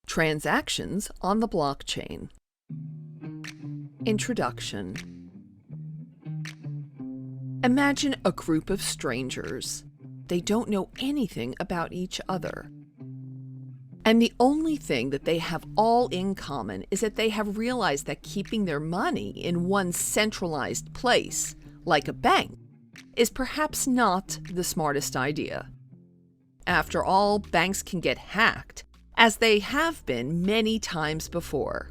Transactions on the blockchain. Introduction. Imagine a group of strangers. They don't know anything about each other. And the only thing that they have all in common is that they have realized that keeping their money in one centralized place, like a bank, is perhaps not the smartest idea. After all, banks can get hacked, as they have been many times before.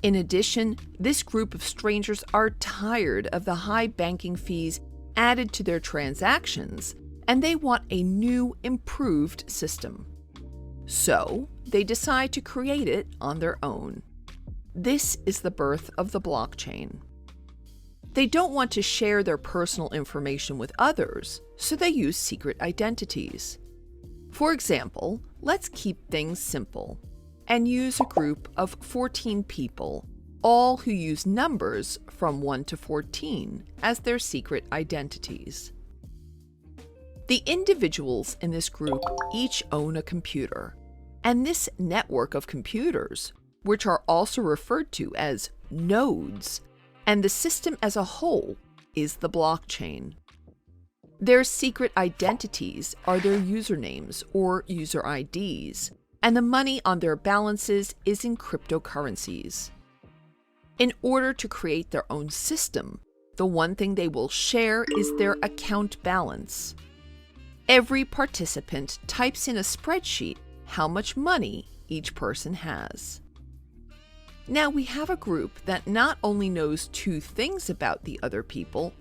In addition, this group of strangers are tired of the high banking fees added to their transactions, and they want a new, improved system. So, they decide to create it on their own. This is the birth of the blockchain. They don't want to share their personal information with others, so they use secret identities. For example, let's keep things simple and use a group of 14 people, all who use numbers from 1 to 14 as their secret identities. The individuals in this group each own a computer, and this network of computers, which are also referred to as nodes, and the system as a whole is the blockchain. Their secret identities are their usernames or user IDs, and the money on their balances is in cryptocurrencies. In order to create their own system, the one thing they will share is their account balance. Every participant types in a spreadsheet how much money each person has. Now we have a group that not only knows two things about the other people,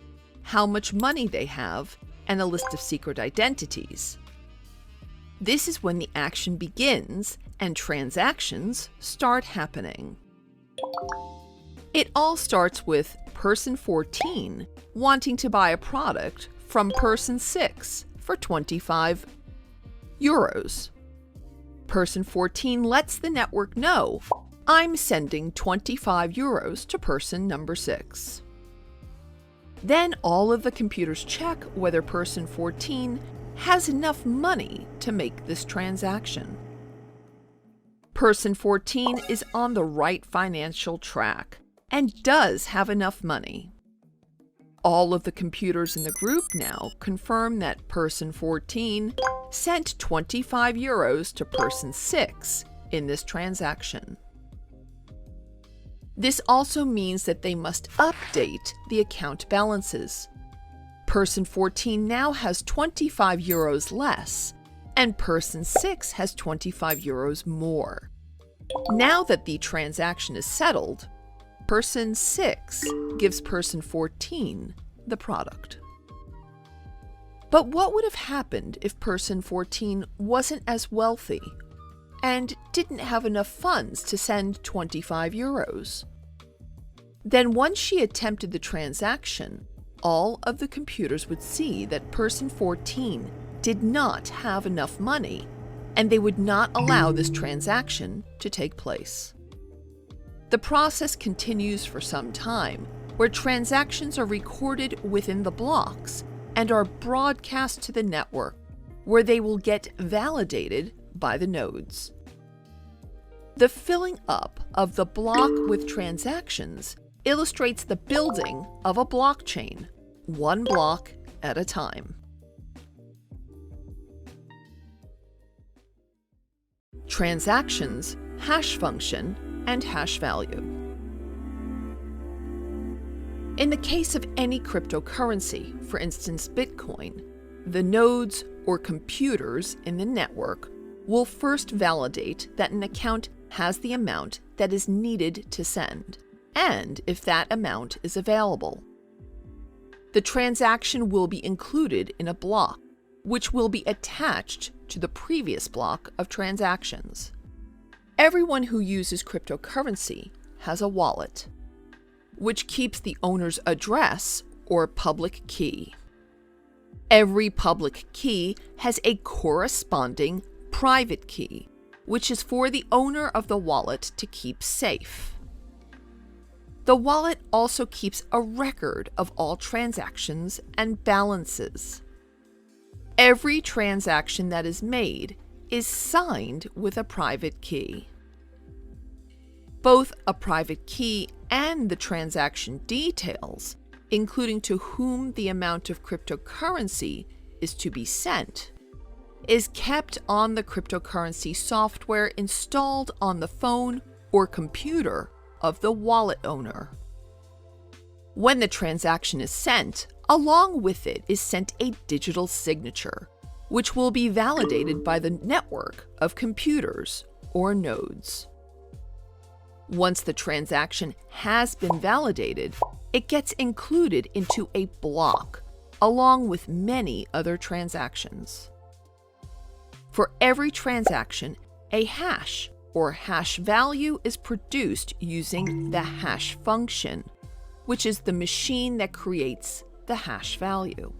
how much money they have, and a list of secret identities. This is when the action begins and transactions start happening. It all starts with person 14 wanting to buy a product from person 6 for 25 euros. Person 14 lets the network know, I'm sending 25 euros to person number 6. Then all of the computers check whether person 14 has enough money to make this transaction. Person 14 is on the right financial track and does have enough money. All of the computers in the group now confirm that person 14 sent 25 euros to person 6 in this transaction. This also means that they must update the account balances. Person 14 now has 25 euros less, and person 6 has 25 euros more. Now that the transaction is settled, person 6 gives person 14 the product. But what would have happened if person 14 wasn't as wealthy and didn't have enough funds to send 25 euros? Then once she attempted the transaction, all of the computers would see that person 14 did not have enough money, and they would not allow this transaction to take place. The process continues for some time, where transactions are recorded within the blocks and are broadcast to the network, where they will get validated by the nodes. The filling up of the block with transactions illustrates the building of a blockchain, one block at a time. Transactions, hash function, and hash value. In the case of any cryptocurrency, for instance Bitcoin, the nodes or computers in the network will first validate that an account has the amount that is needed to send, and if that amount is available. The transaction will be included in a block, which will be attached to the previous block of transactions. Everyone who uses cryptocurrency has a wallet, which keeps the owner's address or public key. Every public key has a corresponding private key, which is for the owner of the wallet to keep safe. The wallet also keeps a record of all transactions and balances. Every transaction that is made is signed with a private key. Both a private key and the transaction details, including to whom the amount of cryptocurrency is to be sent, is kept on the cryptocurrency software installed on the phone or computer of the wallet owner. When the transaction is sent, along with it is sent a digital signature, which will be validated by the network of computers or nodes. Once the transaction has been validated, it gets included into a block, along with many other transactions. For every transaction, a hash or hash value is produced using the hash function, which is the machine that creates the hash value.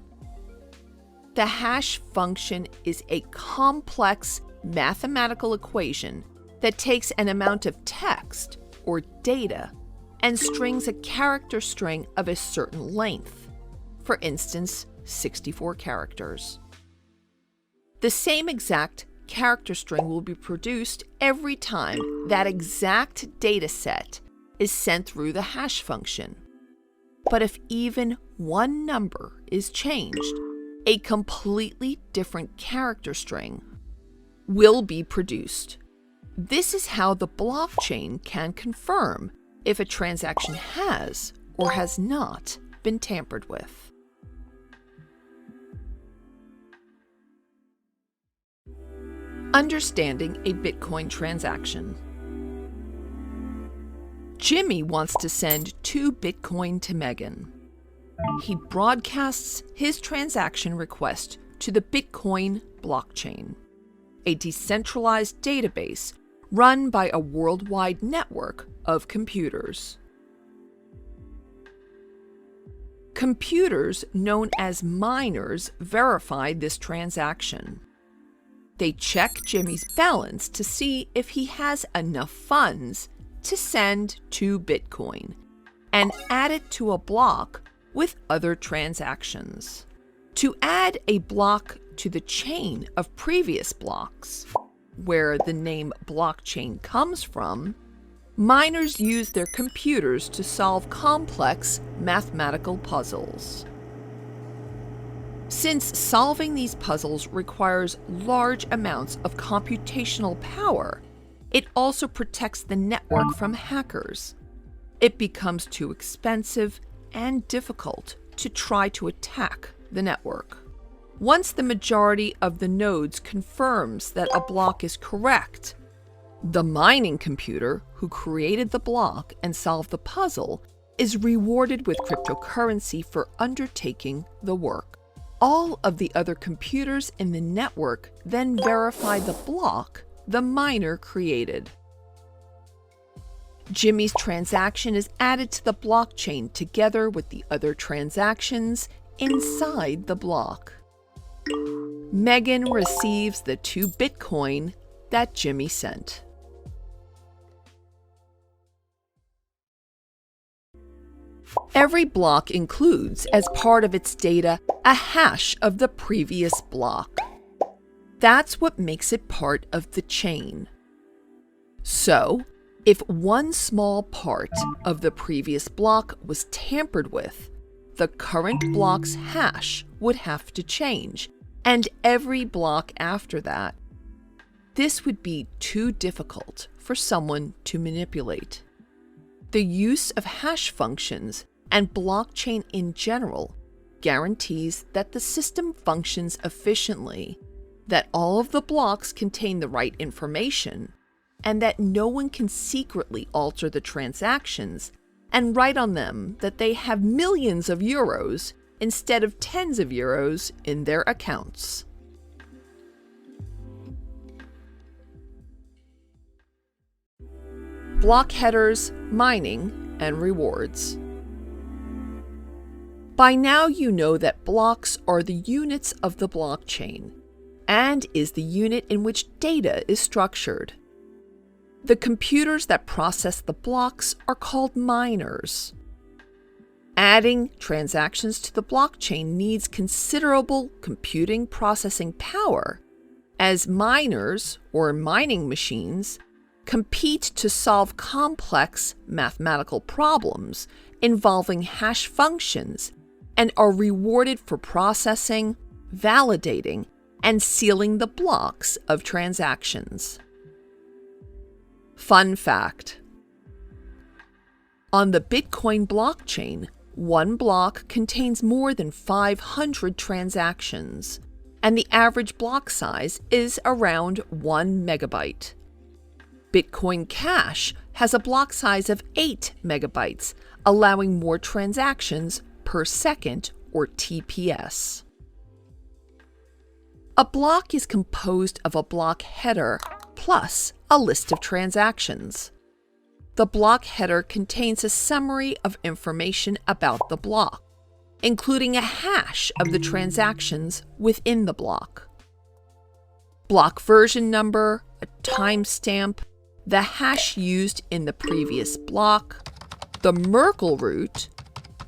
The hash function is a complex mathematical equation that takes an amount of text or data and strings a character string of a certain length, for instance, 64 characters. The same exact character string will be produced every time that exact data set is sent through the hash function. But if even one number is changed, a completely different character string will be produced. This is how the blockchain can confirm if a transaction has or has not been tampered with. Understanding a Bitcoin transaction. Jimmy wants to send 2 Bitcoin to Megan. He broadcasts his transaction request to the Bitcoin blockchain, a decentralized database run by a worldwide network of computers. Computers known as miners verify this transaction. They check Jimmy's balance to see if he has enough funds to send 2 Bitcoin and add it to a block with other transactions. To add a block to the chain of previous blocks, where the name blockchain comes from, miners use their computers to solve complex mathematical puzzles. Since solving these puzzles requires large amounts of computational power, it also protects the network from hackers. It becomes too expensive and difficult to try to attack the network. Once the majority of the nodes confirms that a block is correct, the mining computer who created the block and solved the puzzle is rewarded with cryptocurrency for undertaking the work. All of the other computers in the network then verify the block the miner created. Jimmy's transaction is added to the blockchain together with the other transactions inside the block. Megan receives the 2 Bitcoin that Jimmy sent. Every block includes, as part of its data, a hash of the previous block. That's what makes it part of the chain. So, if one small part of the previous block was tampered with, the current block's hash would have to change, and every block after that. This would be too difficult for someone to manipulate. The use of hash functions and blockchain in general guarantees that the system functions efficiently, that all of the blocks contain the right information, and that no one can secretly alter the transactions and write on them that they have millions of euros instead of tens of euros in their accounts. Block headers, mining, and rewards. By now you know that blocks are the units of the blockchain and is the unit in which data is structured. The computers that process the blocks are called miners. Adding transactions to the blockchain needs considerable computing processing power, as miners, or mining machines, compete to solve complex mathematical problems involving hash functions and are rewarded for processing, validating, and sealing the blocks of transactions. Fun fact: on the Bitcoin blockchain, one block contains more than 500 transactions, and the average block size is around 1 megabyte. Bitcoin Cash has a block size of 8 megabytes, allowing more transactions per second, or TPS. A block is composed of a block header plus a list of transactions. The block header contains a summary of information about the block, including a hash of the transactions within the block. Block version number, a timestamp, the hash used in the previous block, the Merkle root,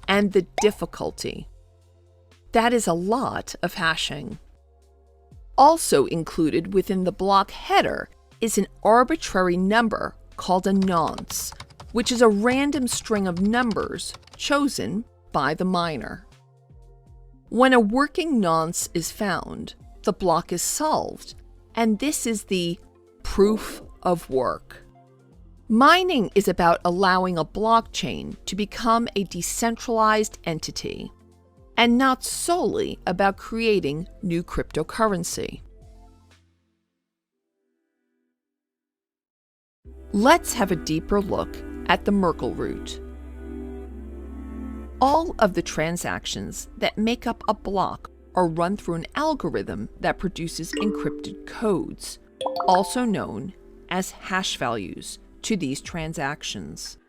and the difficulty. That is a lot of hashing. Also included within the block header is an arbitrary number called a nonce, which is a random string of numbers chosen by the miner. When a working nonce is found, the block is solved, and this is the proof of work. Mining is about allowing a blockchain to become a decentralized entity, and not solely about creating new cryptocurrency. Let's have a deeper look at the Merkle root. All of the transactions that make up a block are run through an algorithm that produces encrypted codes, also known as hash values, to these transactions.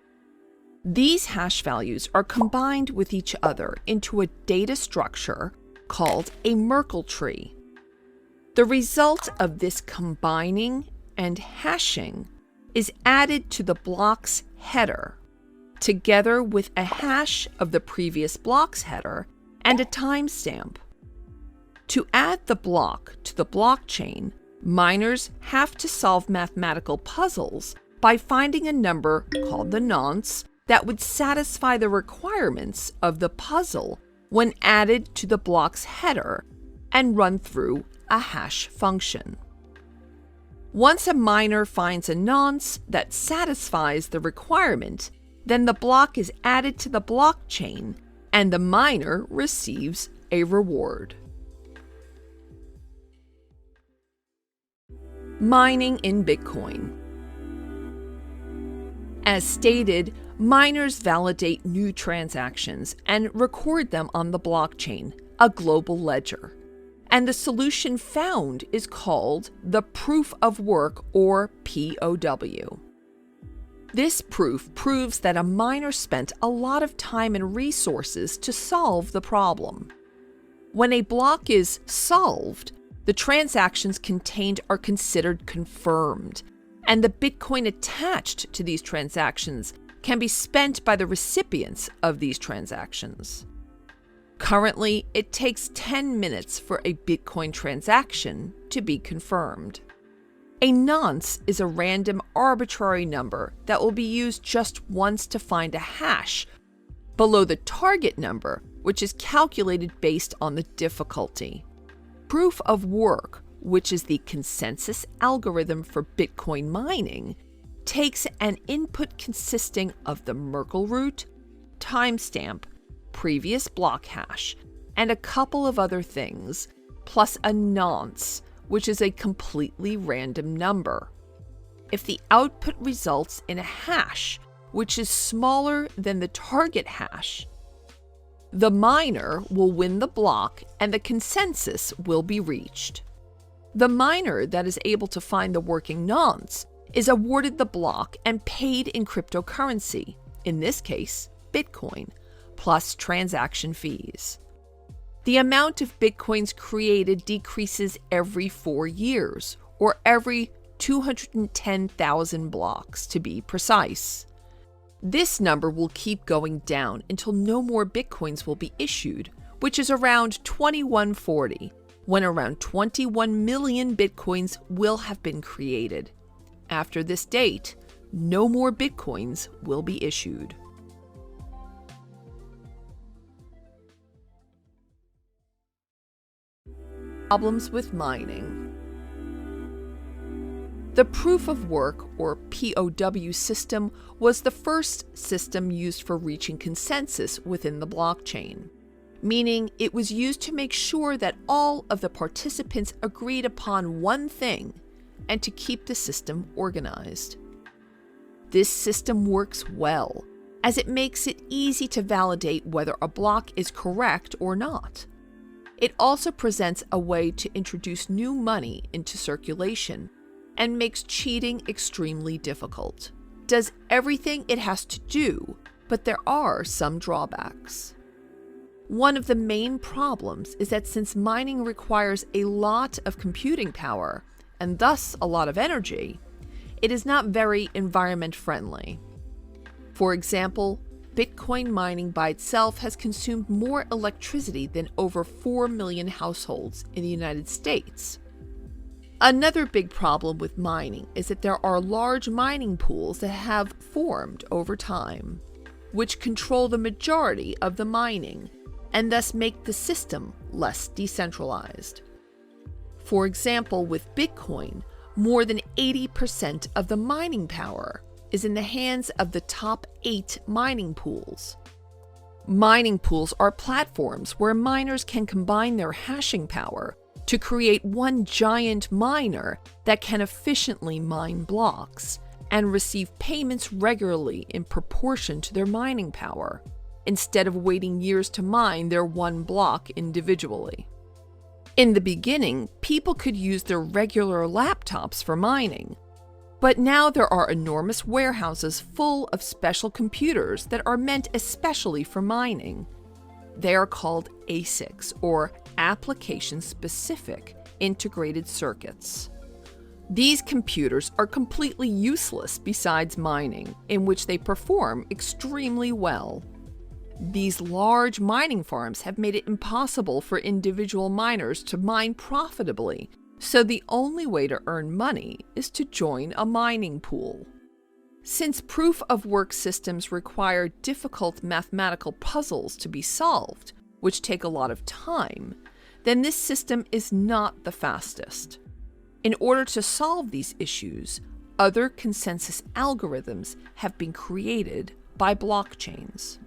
These hash values are combined with each other into a data structure called a Merkle tree. The result of this combining and hashing is added to the block's header, together with a hash of the previous block's header and a timestamp. To add the block to the blockchain, miners have to solve mathematical puzzles by finding a number called the nonce that would satisfy the requirements of the puzzle when added to the block's header and run through a hash function. Once a miner finds a nonce that satisfies the requirement, then the block is added to the blockchain and the miner receives a reward. Mining in Bitcoin. As stated, miners validate new transactions and record them on the blockchain, a global ledger. And the solution found is called the proof of work, or POW. This proof proves that a miner spent a lot of time and resources to solve the problem. When a block is solved, the transactions contained are considered confirmed, and the Bitcoin attached to these transactions can be spent by the recipients of these transactions. Currently, it takes 10 minutes for a Bitcoin transaction to be confirmed. A nonce is a random arbitrary number that will be used just once to find a hash below the target number, which is calculated based on the difficulty. Proof of work, which is the consensus algorithm for Bitcoin mining, takes an input consisting of the Merkle root, timestamp, previous block hash, and a couple of other things, plus a nonce, which is a completely random number. If the output results in a hash which is smaller than the target hash, the miner will win the block and the consensus will be reached. The miner that is able to find the working nonce is awarded the block and paid in cryptocurrency, in this case, Bitcoin, plus transaction fees. The amount of Bitcoins created decreases every 4 years, or every 210,000 blocks to be precise. This number will keep going down until no more Bitcoins will be issued, which is around 2140, when around 21 million Bitcoins will have been created. After this date, no more Bitcoins will be issued. Problems with mining. The proof of work, or POW system, was the first system used for reaching consensus within the blockchain, meaning it was used to make sure that all of the participants agreed upon one thing and to keep the system organized. This system works well, as it makes it easy to validate whether a block is correct or not. It also presents a way to introduce new money into circulation and makes cheating extremely difficult. Does everything it has to do, but there are some drawbacks. One of the main problems is that since mining requires a lot of computing power, and thus a lot of energy, it is not very environment friendly. For example, Bitcoin mining by itself has consumed more electricity than over 4 million households in the United States. Another big problem with mining is that there are large mining pools that have formed over time, which control the majority of the mining and thus make the system less decentralized. For example, with Bitcoin, more than 80% of the mining power is in the hands of the top 8 mining pools. Mining pools are platforms where miners can combine their hashing power to create one giant miner that can efficiently mine blocks and receive payments regularly in proportion to their mining power, instead of waiting years to mine their one block individually. In the beginning, people could use their regular laptops for mining, but now there are enormous warehouses full of special computers that are meant especially for mining. They are called ASICs, or application-specific integrated circuits. These computers are completely useless besides mining, in which they perform extremely well. These large mining farms have made it impossible for individual miners to mine profitably, so the only way to earn money is to join a mining pool. Since proof-of-work systems require difficult mathematical puzzles to be solved, which take a lot of time, then this system is not the fastest. In order to solve these issues, other consensus algorithms have been created by blockchains.